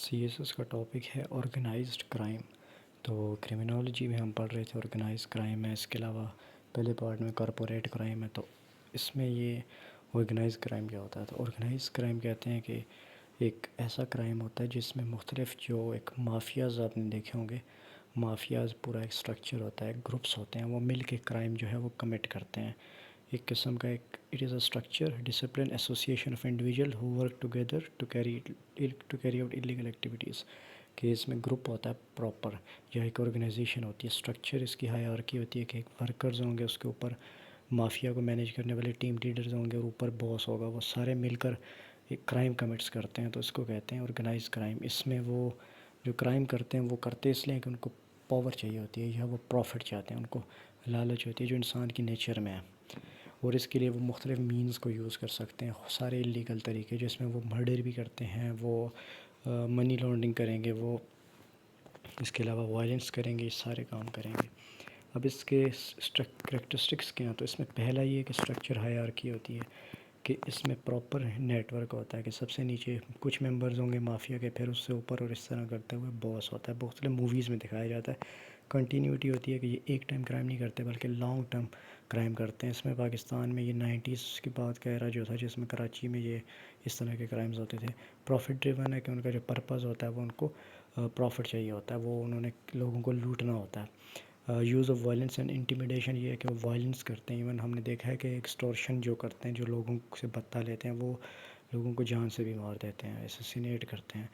CS کا topic ہے organized crime. تو کرمنالوجی میں ہم پڑھ رہے تھے آرگنائز کرائم ہے، اس کے علاوہ پہلے پارٹ میں کارپوریٹ کرائم ہے۔ تو اس میں یہ آرگنائز کرائم کیا ہوتا ہے؟ تو آرگنائز کرائم کہتے ہیں کہ ایک ایسا کرائم ہوتا ہے جس میں مختلف جو ایک مافیاز آپ نے دیکھے ہوں گے، مافیاز پورا ایک اسٹرکچر ہوتا ہے، گروپس ہوتے ہیں، وہ مل کے کرائم جو ہے وہ کمٹ کرتے ہیں۔ ایک قسم کا it is a structure discipline association of individual who work together to carry out illegal activities, کہ اس میں گروپ ہوتا ہے پراپر، یا ایک آرگنائزیشن ہوتی ہے، اسٹرکچر اس کی ہائرارکی ہوتی ہے کہ ایک ورکرز ہوں گے، اس کے اوپر مافیا کو مینیج کرنے والے ٹیم لیڈرز ہوں گے، اور اوپر باس ہوگا، وہ سارے مل کر ایک کرائم کمٹس کرتے ہیں، تو اس کو کہتے ہیں آرگنائز کرائم۔ اس میں وہ جو کرائم کرتے ہیں وہ کرتے اس لیے کہ ان کو پاور چاہیے ہوتی ہے، یا وہ پروفٹ چاہتے ہیں، ان کو لالچ ہوتی ہے جو انسان کی نیچر میں ہے، اور اس کے لیے وہ مختلف مینز کو یوز کر سکتے ہیں، سارے اللیگل طریقے، جس میں وہ مرڈر بھی کرتے ہیں، وہ منی لانڈرنگ کریں گے، وہ اس کے علاوہ وائلنس کریں گے، یہ سارے کام کریں گے۔ اب اس کے کریکٹرسٹکس کیا ہیں؟ تو اس میں پہلا یہ کہ اسٹرکچر ہائرارکی ہوتی ہے، کہ اس میں پراپر نیٹ ورک ہوتا ہے، کہ سب سے نیچے کچھ ممبرز ہوں گے مافیا کے، پھر اس سے اوپر، اور اس طرح کرتے ہوئے باس ہوتا ہے۔ مختلف موویز میں دکھایا جاتا ہے، کنٹینیوٹی ہوتی ہے کہ یہ ایک ٹائم کرائم نہیں کرتے بلکہ لانگ ٹرم کرائم کرتے ہیں۔ اس میں پاکستان میں یہ 90s کی بات کا ایرا جو تھا، جس میں کراچی میں یہ اس طرح کے کرائمز ہوتے تھے۔ پروفٹ ڈریون ہے، کہ ان کا جو پرپز ہوتا ہے وہ ان کو پروفٹ چاہیے ہوتا ہے، وہ انہوں نے لوگوں کو لوٹنا ہوتا ہے۔ Use of violence and intimidation, یہ ہے کہ وہ وائلنس کرتے ہیں، ایون ہم نے دیکھا ہے کہ ایکسٹورشن جو کرتے ہیں، جو لوگوں سے بتا لیتے ہیں، وہ لوگوں کو جان سے بھی مار دیتے ہیں، اسیسینیٹ کرتے ہیں۔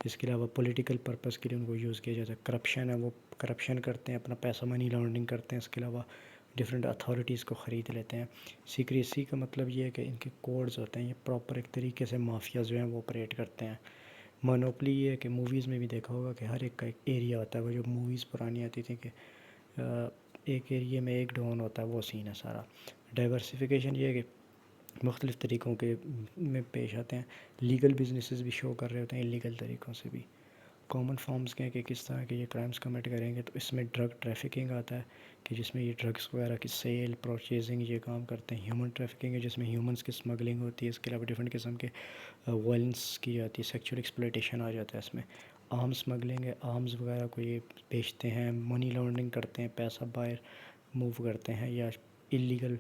اس کے علاوہ پولیٹیکل پرپز کے لیے ان کو یوز کیا جاتا ہے۔ کرپشن ہے، وہ کرپشن کرتے ہیں، اپنا پیسہ منی لانڈرنگ کرتے ہیں۔ اس کے علاوہ ڈفرینٹ اتھارٹیز کو خرید لیتے ہیں۔ سیکریسی کا مطلب یہ ہے کہ ان کے کوڈز ہوتے ہیں، یہ پراپر ایک طریقے سے مافیاز جو ہیں وہ آپریٹ کرتے ہیں۔ مونوپلی، یہ ہے کہ موویز میں بھی دیکھا ہوگا کہ ہر ایک کا ایک ایریا ہوتا ہے، وہ جو موویز پرانی آتی تھیں کہ ایک ایریے میں ایک ڈون ہوتا ہے، وہ سین ہے سارا۔ ڈائیورسیفیکیشن، یہ ہے کہ مختلف طریقوں کے میں پیش آتے ہیں، لیگل بزنسز بھی شو کر رہے ہوتے ہیں، انلیگل طریقوں سے بھی۔ کامن فارمز کے ہیں کہ کس طرح کے یہ کرائمز کمٹ کریں گے، تو اس میں ڈرگ ٹریفکنگ آتا ہے، کہ جس میں یہ ڈرگس وغیرہ کی سیل، پرچیزنگ یہ کام کرتے ہیں۔ ہیومن ٹریفکنگ ہے، جس میں ہیومنس کی اسمگلنگ ہوتی ہے۔ اس کے علاوہ ڈفرینٹ قسم کے وائلنس کی جاتی ہے، سیکچوئل ایکسپلوٹیشن آ جاتا ہے اس میں۔ آرمز اسمگلنگ ہے، آرمز وغیرہ کو یہ بیچتے ہیں، منی لانڈرنگ کرتے ہیں، پیسہ باہر موو کرتے ہیں، یا اللیگل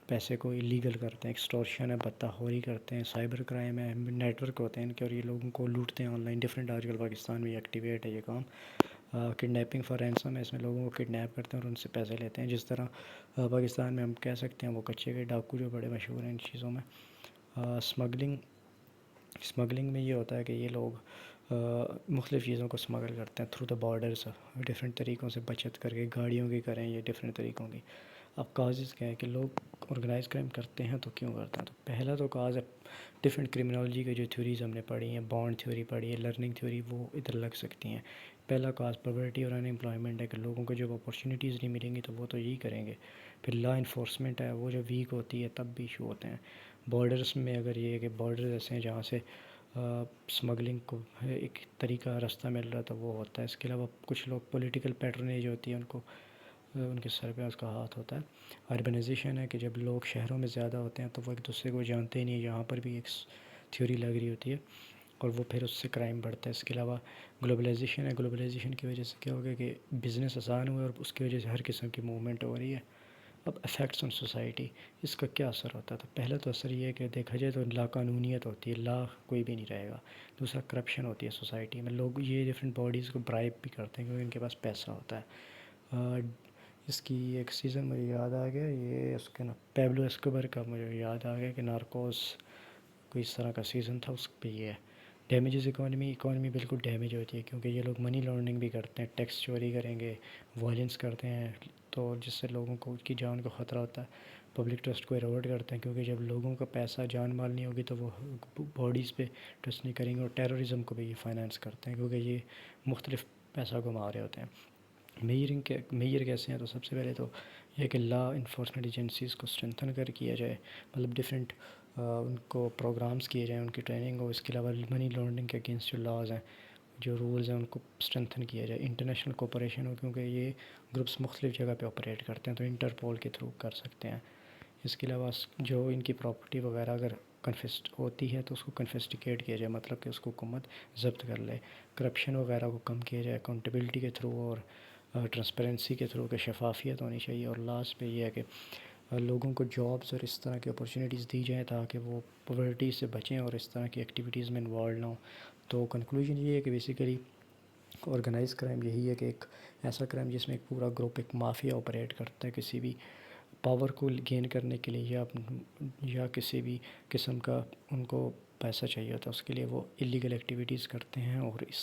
پیسے کو اللیگل کرتے ہیں۔ ایکسٹورشن ہے، بتہ خوری کرتے ہیں۔ سائبر کرائم ہے، نیٹ ورک ہوتے ہیں ان کے، اور یہ لوگوں کو لوٹتے ہیں آن لائن۔ ڈفرینٹ آج کل پاکستان میں ایکٹیویٹ ہے یہ کام۔ کڈنیپنگ فار رینسم ہے، اس میں لوگوں کو کڈنیپ کرتے ہیں اور ان سے پیسے لیتے ہیں، جس طرح پاکستان میں ہم کہہ سکتے ہیں وہ کچے کے ڈاکو جو بڑے مشہور ہیں ان چیزوں میں۔ اسمگلنگ میں یہ ہوتا ہے کہ یہ لوگ مختلف چیزوں کو اسمگل کرتے ہیں تھرو دا بارڈرس، ڈفرینٹ طریقوں سے بچت کر کے، گاڑیوں کی کریں، یہ ڈفرینٹ طریقوں کی۔ اب کازز کیا ہے کہ لوگ آرگنائز کرائم کرتے ہیں تو کیوں کرتے ہیں؟ تو پہلا تو کاز ہے ڈفرینٹ کرمنالوجی کے جو تھیوریز ہم نے پڑھی ہیں، بانڈ تھیوری پڑھی ہے، لرننگ تھیوری، وہ ادھر لگ سکتی ہیں۔ پہلا کاز پاورٹی اور ان امپلائمنٹ ہے، کہ لوگوں کو جب اپارچونیٹیز نہیں ملیں گی تو وہ تو یہی کریں گے۔ پھر لا انفورسمنٹ ہے، وہ جو ویک ہوتی ہے تب بھی ایشو ہوتے ہیں۔ بارڈرس میں اگر یہ ہے کہ بارڈر ایسے ہیں جہاں سے اسمگلنگ کو ایک طریقہ راستہ مل رہا تو وہ ہوتا ہے۔ اس کے علاوہ کچھ لوگ پولیٹیکل پیٹرنیج ہوتی ہے، ان کو ان کے سر پہ اس کا ہاتھ ہوتا ہے۔ اربنائزیشن ہے، کہ جب لوگ شہروں میں زیادہ ہوتے ہیں تو وہ ایک دوسرے کو جانتے ہی نہیں، یہاں پر بھی ایک تھیوری لگ رہی ہوتی ہے، اور وہ پھر اس سے کرائم بڑھتا ہے۔ اس کے علاوہ گلوبلائزیشن ہے، گلوبلائزیشن کی وجہ سے کیا ہو گیا کہ بزنس آسان ہوا، اور اس کی وجہ سے ہر قسم کی موومنٹ ہو رہی ہے۔ اب افیکٹس آن سوسائٹی، اس کا کیا اثر ہوتا ہے؟ تو پہلا تو اثر یہ ہے کہ دیکھا جائے تو لا قانونیت ہوتی ہے، لا کوئی بھی نہیں رہے گا۔ دوسرا کرپشن ہوتی ہے سوسائٹی میں، لوگ یہ ڈفرینٹ باڈیز کو برائب بھی کرتے ہیں کیونکہ ان کے پاس پیسہ ہوتا ہے۔ اس کی ایک سیزن مجھے یاد آ گیا، یہ اس کے پیبلو اسکوبر کا مجھے یاد آ گیا کہ نارکوز کوئی اس طرح کا سیزن تھا، اس پہ یہ ہے۔ ڈیمیجز اکانومی بالکل ڈیمیج ہوتی ہے، کیونکہ یہ لوگ منی لانڈرنگ بھی کرتے ہیں، ٹیکس چوری کریں گے، وائلنس کرتے ہیں، تو جس سے لوگوں کو کی جان کو خطرہ ہوتا ہے۔ پبلک ٹرسٹ کو ایروڈ کرتے ہیں، کیونکہ جب لوگوں کا پیسہ جان مال نہیں ہوگی تو وہ باڈیز پہ ٹرسٹ نہیں کریں گے، اور ٹیررزم کو بھی یہ فائنانس کرتے ہیں، کیونکہ یہ مختلف پیسہ گما رہے ہوتے ہیں۔ میئر کیسے ہیں؟ تو سب سے پہلے تو یہ کہ لا انفورسمنٹ ایجنسیز کو اسٹرینتھن کیا جائے، مطلب ڈفرینٹ ان کو پروگرامز کیے جائیں، ان کی ٹریننگ ہو۔ اس کے علاوہ منی لانڈرنگ کے اگینسٹ جو لاز ہیں، جو رولز ہیں، ان کو اسٹرینتھن کیا جائے۔ انٹرنیشنل کوپریشن ہو، کیونکہ یہ گروپس مختلف جگہ پہ آپریٹ کرتے ہیں، تو انٹرپول کے تھرو کر سکتے ہیں۔ اس کے علاوہ جو ان کی پراپرٹی وغیرہ اگر کنفسٹ ہوتی ہے تو اس کو کنفسٹیکیٹ کیا جائے، مطلب کہ اس کو حکومت ضبط کر لے، کرپشن وغیرہ کو کم کیا جائے اکاؤنٹیبلٹی کے تھرو اور ٹرانسپیرنسی کے تھرو، کہ شفافیت ہونی چاہیے، اور لاسٹ پہ یہ ہے کہ لوگوں کو جابس اور اس طرح کی اپرچونیٹیز دی جائیں تاکہ وہ پاورٹی سے بچیں اور اس طرح کی ایکٹیویٹیز میں انوالو نہ ہوں۔ تو کنکلوژن یہ ہے کہ بیسیکلی آرگنائز کرائم یہی ہے کہ ایک ایسا کرائم جس میں ایک پورا گروپ، ایک مافیا آپریٹ کرتا ہے کسی بھی پاور کو گین کرنے کے لیے، یا کسی بھی قسم کا ان کو پیسہ چاہیے ہوتا ہے، اس کے لیے وہ ایلیگل ایکٹیویٹیز کرتے ہیں، اور اس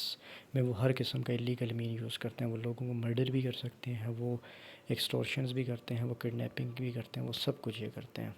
میں وہ ہر قسم کا ایلیگل مین یوز کرتے ہیں۔ وہ لوگوں کو مرڈر بھی کر سکتے ہیں، وہ ایکسٹورشنز بھی کرتے ہیں، وہ کڈنیپنگ بھی کرتے ہیں، وہ سب کچھ یہ کرتے ہیں۔